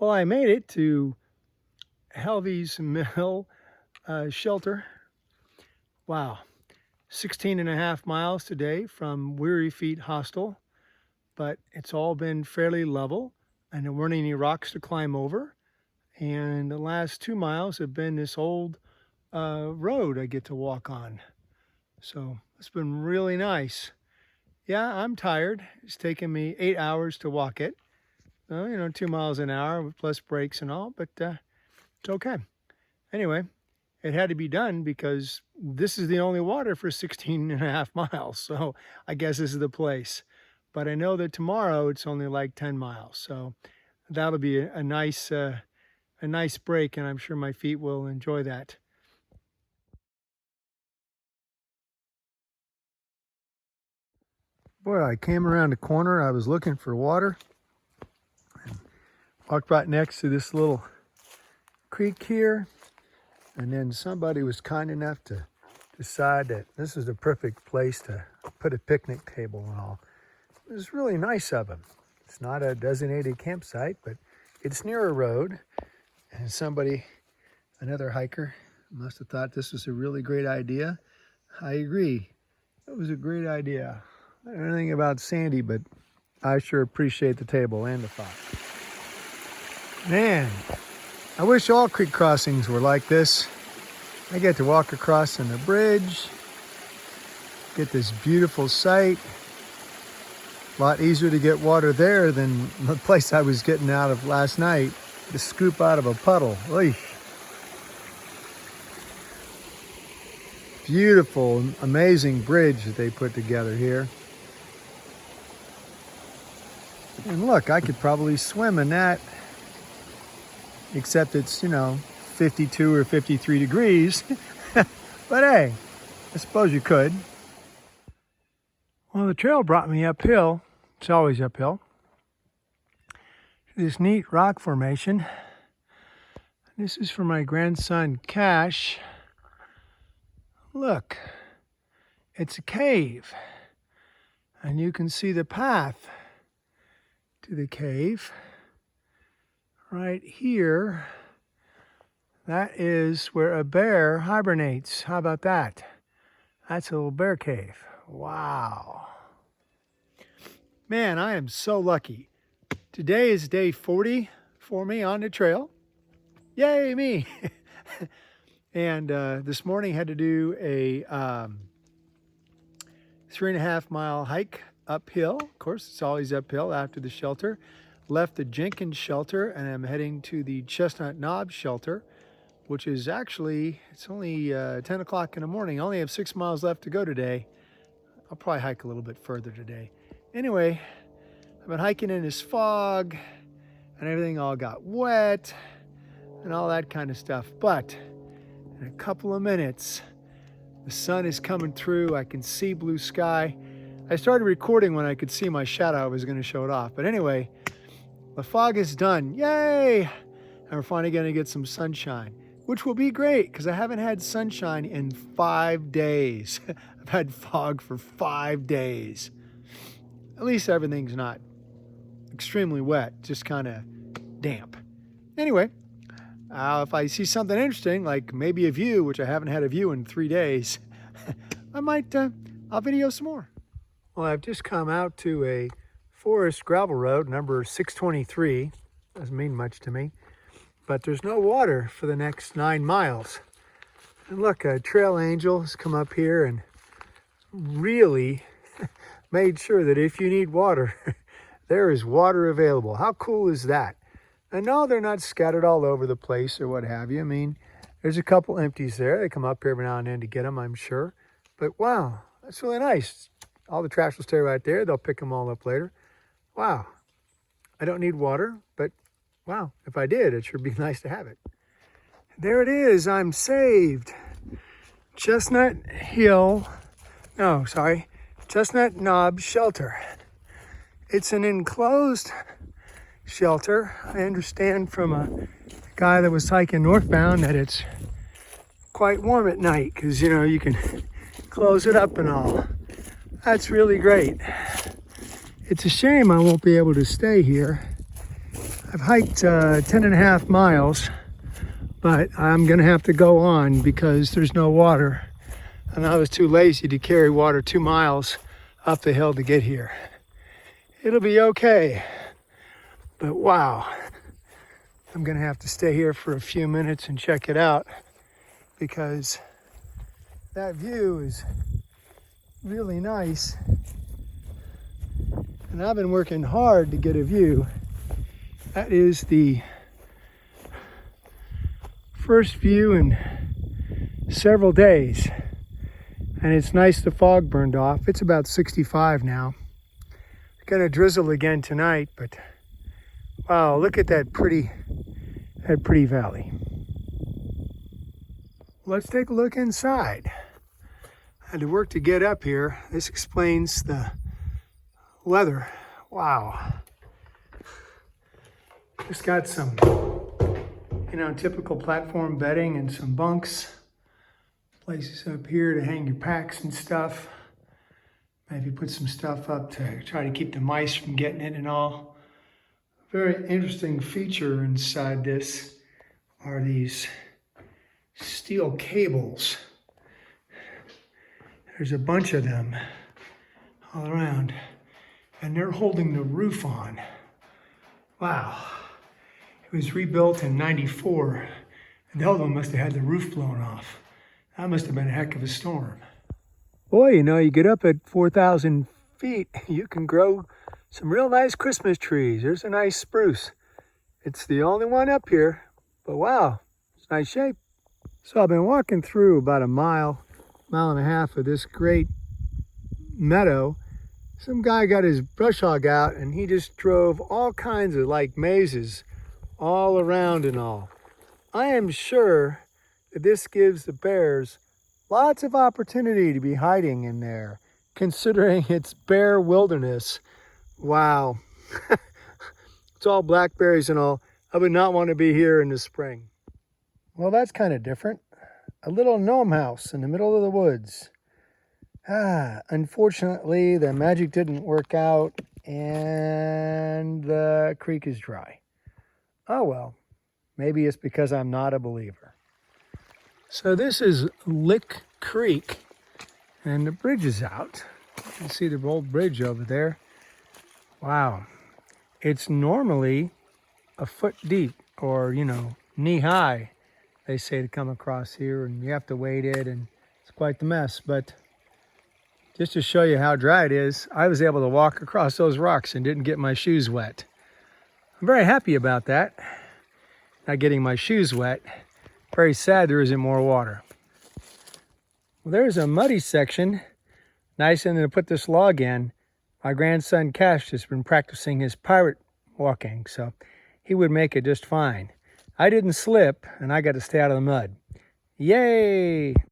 Well, I made it to Helvey's Mill shelter. Wow, 16.5 miles today from Weary Feet Hostel, but it's all been fairly level and there weren't any rocks to climb over. And the last 2 miles have been this old road I get to walk on. So it's been really nice. Yeah, I'm tired. It's taken me 8 hours to walk it. 2 miles an hour plus breaks and all, but it's okay. Anyway, it had to be done because this is the only water for 16.5 miles. So I guess this is the place. But I know that tomorrow it's only like 10 miles. So that'll be a nice break, and I'm sure my feet will enjoy that. Boy, I came around the corner. I was looking for water. Walked right next to this little creek here, and then somebody was kind enough to decide that this is the perfect place to put a picnic table and all. It was really nice of them. It's not a designated campsite, but it's near a road, and another hiker, must have thought this was a really great idea. I agree. It was a great idea. I don't know anything about Sandy, but I sure appreciate the table and the thought. Man, I wish all creek crossings were like this. I get to walk across on the bridge, get this beautiful sight. A lot easier to get water there than the place I was getting out of last night, to scoop out of a puddle. Oy. Beautiful, amazing bridge that they put together here. And look, I could probably swim in that. Except it's, 52 or 53 degrees. But hey, I suppose you could. Well, the trail brought me uphill. It's always uphill. This neat rock formation. This is for my grandson, Cash. Look, it's a cave. And you can see the path to the cave. Right here, that is where a bear hibernates. How about that? That's a little bear cave. Wow. Man, I am so lucky. Today is day 40 for me on the trail. Yay, me. And this morning I had to do a 3.5 mile hike uphill. Of course, it's always uphill after the shelter. Left the Jenkins shelter and I'm heading to the Chestnut Knob shelter, which is actually, it's only 10 o'clock in the morning. I only have 6 miles left to go today. I'll probably hike a little bit further today. Anyway, I've been hiking in this fog and everything all got wet and all that kind of stuff. But in a couple of minutes, the sun is coming through. I can see blue sky. I started recording when I could see my shadow. I was going to show it off. But anyway, the fog is done. Yay! And we're finally going to get some sunshine, which will be great because I haven't had sunshine in 5 days. I've had fog for 5 days. At least everything's not extremely wet, just kind of damp. Anyway, if I see something interesting, like maybe a view, which I haven't had a view in 3 days, I might, I'll video some more. Well, I've just come out to a forest gravel road, number 623. Doesn't mean much to me, but there's no water for the next 9 miles. And look, a trail angel has come up here and really made sure that if you need water, there is water available. How cool is that? And no, they're not scattered all over the place or what have you. I mean, there's a couple empties there. They come up here every now and then to get them, I'm sure. But wow, that's really nice. All the trash will stay right there. They'll pick them all up later. Wow, I don't need water, but wow, if I did, it sure be nice to have it. There it is, I'm saved. Chestnut Knob Shelter. It's an enclosed shelter. I understand from a guy that was hiking northbound that it's quite warm at night because, you can close it up and all. That's really great. It's a shame I won't be able to stay here. I've hiked 10.5 miles, but I'm gonna have to go on because there's no water. And I was too lazy to carry water 2 miles up the hill to get here. It'll be okay, but wow. I'm gonna have to stay here for a few minutes and check it out because that view is really nice. And I've been working hard to get a view. That is the first view in several days. And it's nice the fog burned off. It's about 65 now. It's gonna drizzle again tonight, but wow, look at that pretty valley. Let's take a look inside. I had to work to get up here. This explains the weather. Wow. It's got some, typical platform bedding and some bunks. Places up here to hang your packs and stuff. Maybe put some stuff up to try to keep the mice from getting it and all. Very interesting feature inside this are these steel cables. There's a bunch of them all around, and they're holding the roof on. Wow. It was rebuilt in '94, and the other one must have had the roof blown off. That must have been a heck of a storm. Boy, you get up at 4,000 feet, you can grow some real nice Christmas trees. There's a nice spruce. It's the only one up here, but wow, it's nice shape. So I've been walking through about a mile and a half of this great meadow. Some guy got his brush hog out and he just drove all kinds of mazes all around and all. I am sure that this gives the bears lots of opportunity to be hiding in there, considering it's bare wilderness. Wow. It's all blackberries and all. I would not want to be here in the spring. Well, that's kind of different. A little gnome house in the middle of the woods. Unfortunately, the magic didn't work out and the creek is dry. Oh well, maybe it's because I'm not a believer. So this is Lick Creek and the bridge is out. You can see the old bridge over there. Wow. It's normally a foot deep or, knee high, they say, to come across here, and you have to wade it, and it's quite the mess. But just to show you how dry it is, I was able to walk across those rocks and didn't get my shoes wet. I'm very happy about that, not getting my shoes wet. Very sad there isn't more water. Well, there's a muddy section. Nice thing to put this log in. My grandson Cash has been practicing his pirate walking, so he would make it just fine. I didn't slip, and I got to stay out of the mud. Yay!